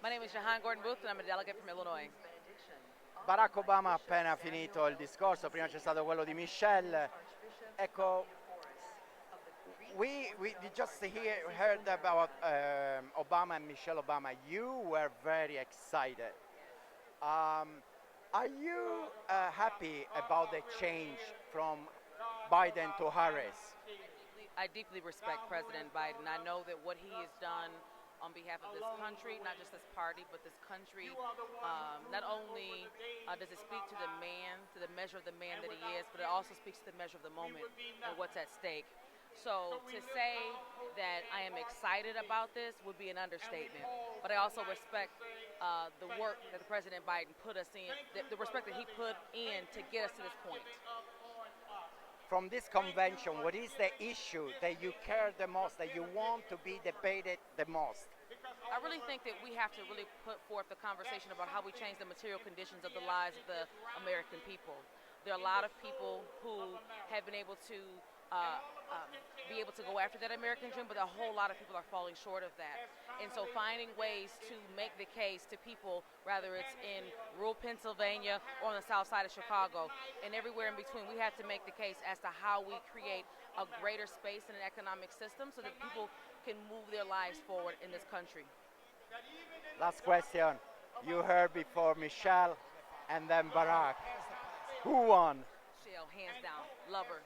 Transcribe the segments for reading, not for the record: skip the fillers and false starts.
My name is Jahan Gordon Booth, and I'm a delegate from Illinois. Barack Obama ha appena finito il discorso, prima c'è stato quello di Michelle. Ecco, we just heard about Obama and Michelle Obama. You were very excited. Are you happy about the change from Biden to Harris? I deeply respect President Biden. I know that what he has done on behalf of this country, not just this party, but this country, not only does it speak to the man, to the measure of the man that he is, but it also speaks to the measure of the moment and what's at stake. So to say that I am excited about this would be an understatement. But I also respect the work that President Biden put us in, the respect that he put in to get us to this point. From this convention, what is the issue that you care the most, that you want to be debated the most? I really think that we have to really put forth a conversation about how we change the material conditions of the lives of the American people. There are a lot of people who have been able to be able to go after that American dream, but a whole lot of people are falling short of that. And so finding ways to make the case to people, whether it's in rural Pennsylvania or on the south side of Chicago and everywhere in between, we have to make the case as to how we create a greater space in an economic system so that people can move their lives forward in this country. Last question. You heard before Michelle and then Barack. Who won? Michelle, hands down. Love her.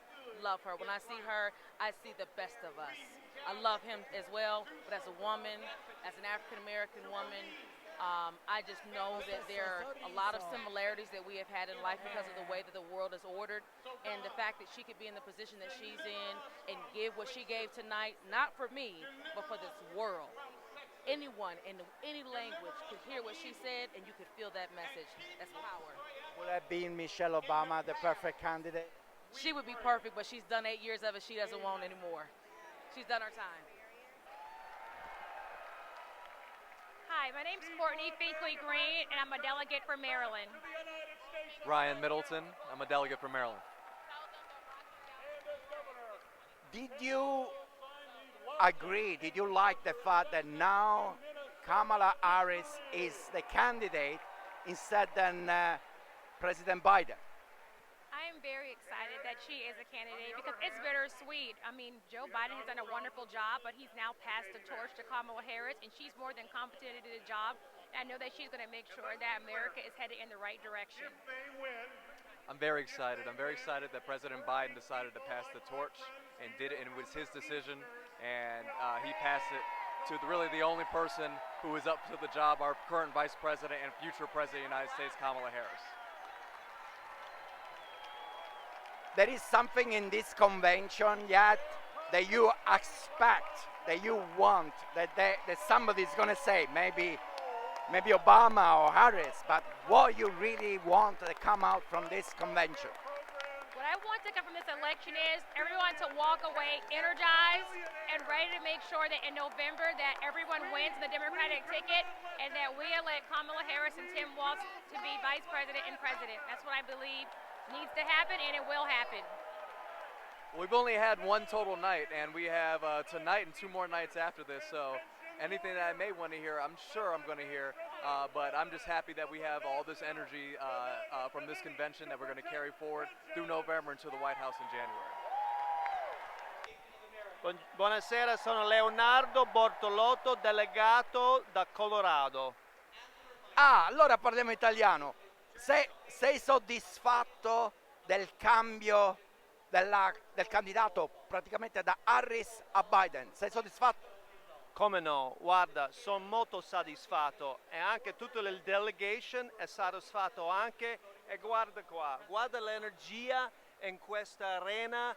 Love her. When I see her, I see the best of us. I love him as well, but as a woman, as an African American woman, I just know that there are a lot of similarities that we have had in life because of the way that the world is ordered, and the fact that she could be in the position that she's in and give what she gave tonight, not for me, but for this world. Anyone in any language could hear what she said, and you could feel that message. That's power. Would have been Michelle Obama the perfect candidate? She would be perfect, but she's done 8 years of it. She doesn't want anymore. She's done her time. Hi, my name's Courtney Finkley Green, and I'm a delegate for Maryland. Ryan Middleton, I'm a delegate from Maryland. Did you agree, did you like the fact that now Kamala Harris is the candidate instead than President Biden? I am very excited that she is a candidate because it's bittersweet. I mean, Joe Biden has done a wonderful job, but he's now passed the torch to Kamala Harris, and she's more than competent to do the job. And I know that she's going to make sure that America is headed in the right direction. I'm very excited. I'm very excited that President Biden decided to pass the torch and did it, and it was his decision, and he passed it to really the only person who is up to the job, our current Vice President and future President of the United States, Kamala Harris. There is something in this convention yet that you expect, that you want, that somebody's going to say, maybe Obama or Harris, but what you really want to come out from this convention? What I want to come from this election is everyone to walk away energized and ready to make sure that in November that everyone wins the Democratic ticket and that we elect Kamala Harris and Tim Walz to be Vice President and President. That's what I believe needs to happen, and it will happen. We've only had one total night, and we have tonight and 2 more nights after this, so anything that I may want to hear, I'm sure I'm going to hear, but I'm just happy that we have all this energy from this convention that we're going to carry forward through November into the White House in January. Buonasera, sono Leonardo Bortolotto, delegato da Colorado. Ah, allora parliamo italiano. Sei soddisfatto del cambio del candidato praticamente da Harris a Biden? Sei soddisfatto? Come no, guarda, sono molto soddisfatto e anche tutta la delegation è soddisfatto anche, e guarda qua, guarda l'energia in questa arena,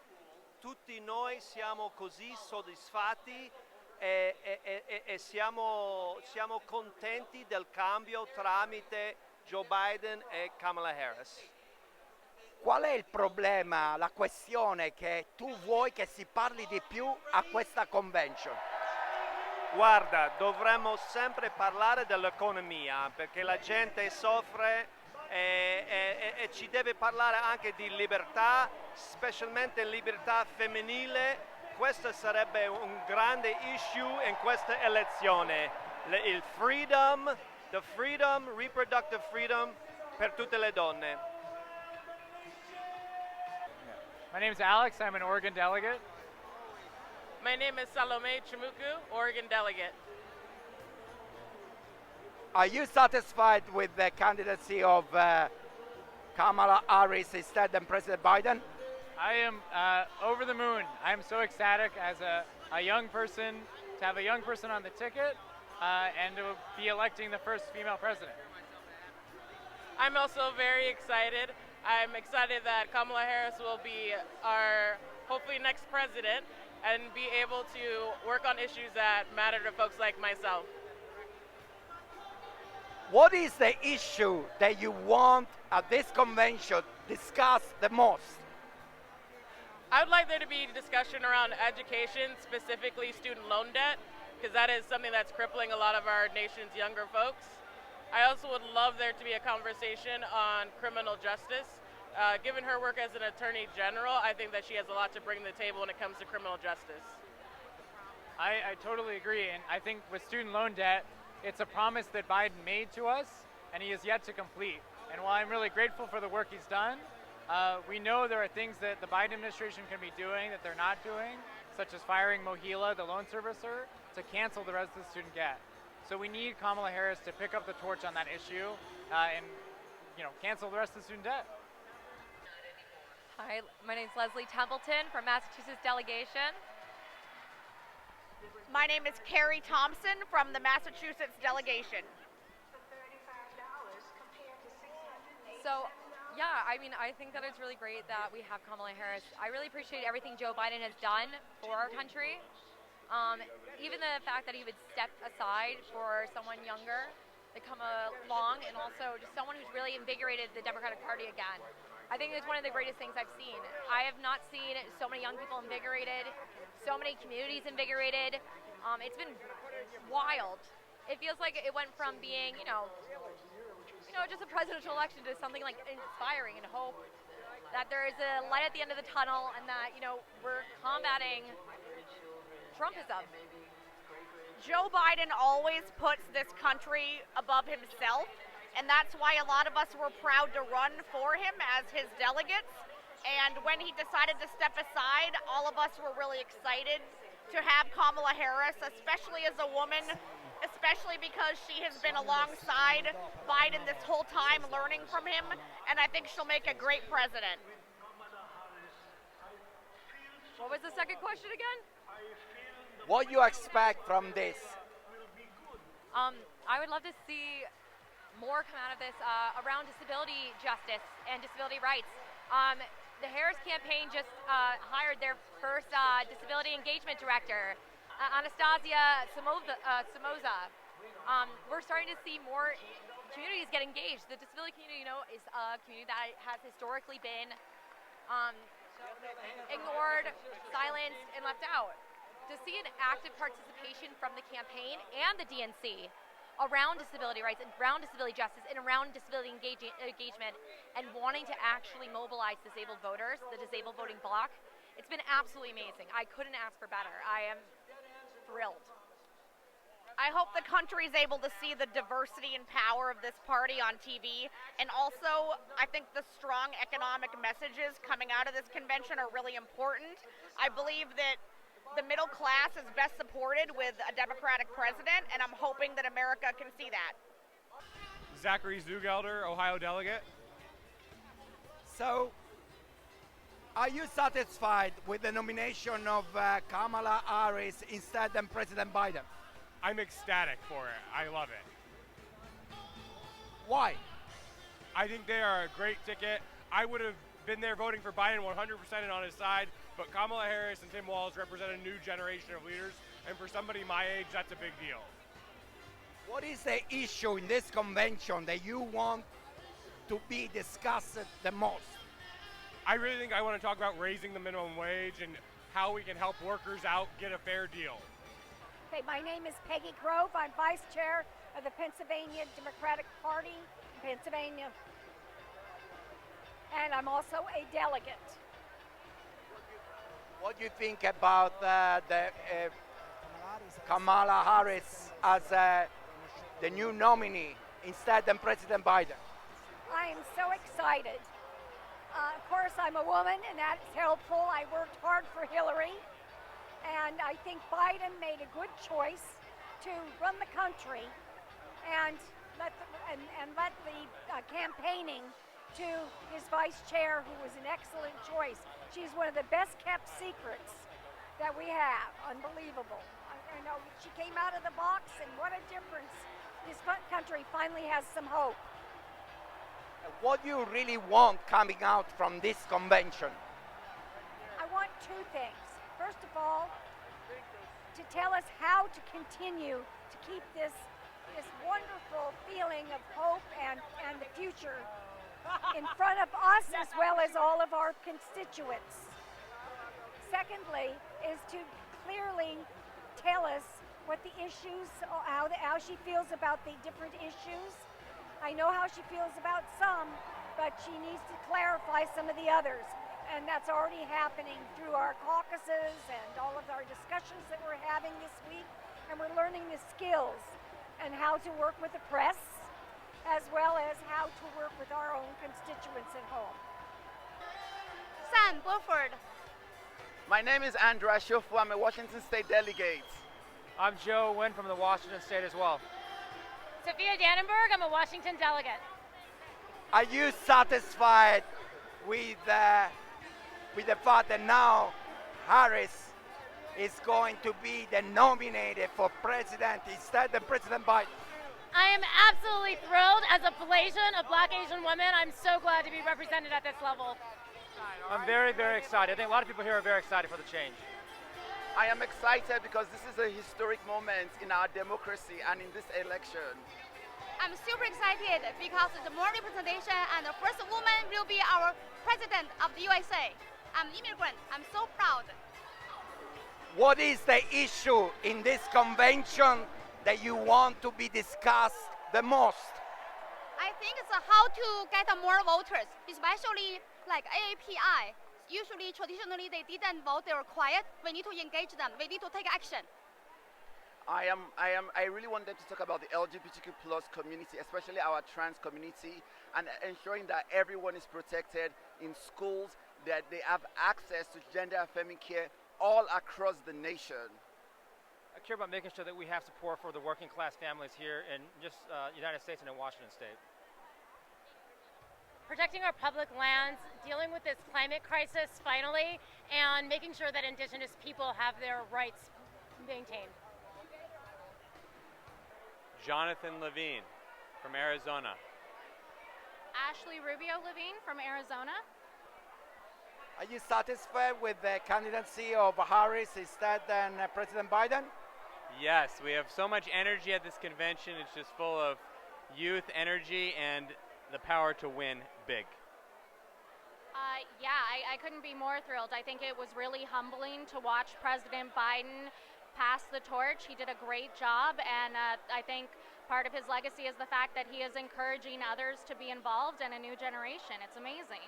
tutti noi siamo così soddisfatti e siamo contenti del cambio tramite Joe Biden e Kamala Harris. Qual è il problema, la questione che tu vuoi che si parli di più a questa convention? Guarda, dovremmo sempre parlare dell'economia perché la gente soffre e ci deve parlare anche di libertà, specialmente libertà femminile. Questo sarebbe un grande issue in questa elezione. il the freedom, reproductive freedom per tutte le donne. My name is Alex. I'm an Oregon delegate. My name is Salome Chimuku, Oregon delegate. Are you satisfied with the candidacy of Kamala Harris instead than President Biden? I am over the moon. I'm so ecstatic as a young person to have a young person on the ticket and to be electing the first female president. I'm also very excited. I'm excited that Kamala Harris will be our hopefully next president and be able to work on issues that matter to folks like myself. What is the issue that you want at this convention discussed the most? I would like there to be discussion around education, specifically student loan debt, because that is something that's crippling a lot of our nation's younger folks. I also would love there to be a conversation on criminal justice. Given her work as an attorney general, I think that she has a lot to bring to the table when it comes to criminal justice. I totally agree, and I think with student loan debt, it's a promise that Biden made to us, and he has yet to complete. And while I'm really grateful for the work he's done, we know there are things that the Biden administration can be doing that they're not doing, such as firing Mohila, the loan servicer, to cancel the rest of the student debt. So we need Kamala Harris to pick up the torch on that issue and cancel the rest of the student debt. Hi, my name is Leslie Templeton from Massachusetts delegation. My name is Carrie Thompson from the Massachusetts delegation. So, yeah, I mean, I think that it's really great that we have Kamala Harris. I really appreciate everything Joe Biden has done for our country. Even the fact that he would step aside for someone younger to come along, and also just someone who's really invigorated the Democratic Party again. I think it's one of the greatest things I've seen. I have not seen so many young people invigorated, so many communities invigorated. It's been wild. It feels like it went from being, just a presidential election to something like inspiring and hope that there is a light at the end of the tunnel and that, we're combating Trumpism. Joe Biden always puts this country above himself, and that's why a lot of us were proud to run for him as his delegates. And when he decided to step aside, all of us were really excited to have Kamala Harris, especially as a woman, especially because she has been alongside Biden this whole time learning from him, and I think she'll make a great president. What was the second question again? What you expect from this? I would love to see more come out of this around disability justice and disability rights. The Harris campaign just hired their first disability engagement director, Anastasia Somoza. We're starting to see more communities get engaged. The disability community, is a community that has historically been ignored, silenced, and left out. To see an active participation from the campaign and the DNC around disability rights and around disability justice and around disability engagement and wanting to actually mobilize disabled voters, the disabled voting bloc, it's been absolutely amazing. I couldn't ask for better. I am thrilled. I hope the country is able to see the diversity and power of this party on TV. And also, I think the strong economic messages coming out of this convention are really important. I believe that the middle class is best supported with a Democratic president, and I'm hoping that America can see that. Zachary Zugelder, Ohio delegate. So, are you satisfied with the nomination of Kamala Harris instead than President Biden? I'm ecstatic for it. I love it. Why? I think they are a great ticket. I would have been there voting for Biden 100% and on his side, but Kamala Harris and Tim Walz represent a new generation of leaders, and for somebody my age, that's a big deal. What is the issue in this convention that you want to be discussed the most? I really think I want to talk about raising the minimum wage and how we can help workers out get a fair deal. Okay, my name is Peggy Grove. I'm vice chair of the Pennsylvania Democratic Party in Pennsylvania. And I'm also a delegate. What do you think about Kamala Harris as the new nominee instead than President Biden? I am so excited. Of course, I'm a woman, and that's helpful. I worked hard for Hillary, and I think Biden made a good choice to run the country and let the campaigning to his vice chair, who was an excellent choice. She's one of the best kept secrets that we have. Unbelievable. I know she came out of the box, and what a difference. This country finally has some hope. What do you really want coming out from this convention? I want two things. First of all, to tell us how to continue to keep this wonderful feeling of hope and the future in front of us as well as all of our constituents. Secondly, is to clearly tell us what the issues, how she feels about the different issues. I know how she feels about some, but she needs to clarify some of the others. And that's already happening through our caucuses and all of our discussions that we're having this week. And we're learning the skills and how to work with the press, as well as how to work with our own constituents at home. Sam Burford. My name is Andra Shofu. I'm a Washington State delegate. I'm Joe Nguyen from the Washington State as well. Sophia Dannenberg, I'm a Washington delegate. Are you satisfied with the fact that now Harris is going to be the nominated for president instead of President Biden? I am absolutely thrilled. As a Malaysian, a Black Asian woman, I'm so glad to be represented at this level. I'm very, very excited. I think a lot of people here are very excited for the change. I am excited because this is a historic moment in our democracy and in this election. I'm super excited because the more representation and the first woman will be our president of the USA. I'm an immigrant. I'm so proud. What is the issue in this convention that you want to be discussed the most? I think it's how to get more voters, especially like AAPI. Usually, traditionally, they didn't vote. They were quiet. We need to engage them. We need to take action. I really wanted to talk about the LGBTQ plus community, especially our trans community, and ensuring that everyone is protected in schools, that they have access to gender affirming care all across the nation. I care about making sure that we have support for the working class families here in just United States and in Washington State. Protecting our public lands, dealing with this climate crisis finally, and making sure that Indigenous people have their rights maintained. Jonathan Levine from Arizona. Ashley Rubio Levine from Arizona. Are you satisfied with the candidacy of Harris instead than President Biden? Yes, we have so much energy at this convention. It's just full of youth, energy, and the power to win big. I couldn't be more thrilled. I think it was really humbling to watch President Biden pass the torch. He did a great job, and I think part of his legacy is the fact that he is encouraging others to be involved in a new generation. It's amazing.